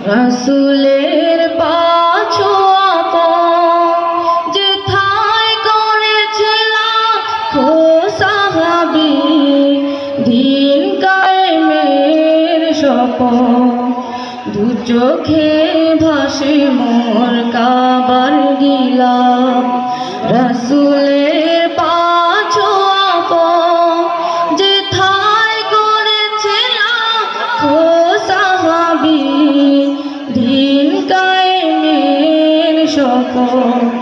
রাসূলের পাছো যেথায় করেছিলাম সাহাবী দিন কায়েমের শপথ দু চোখে ভাসে মোর কাবার গিলাফ রাসূলের পাছো যেথায় করেছিলাম সাহাবী দিন কায়েমের শপথ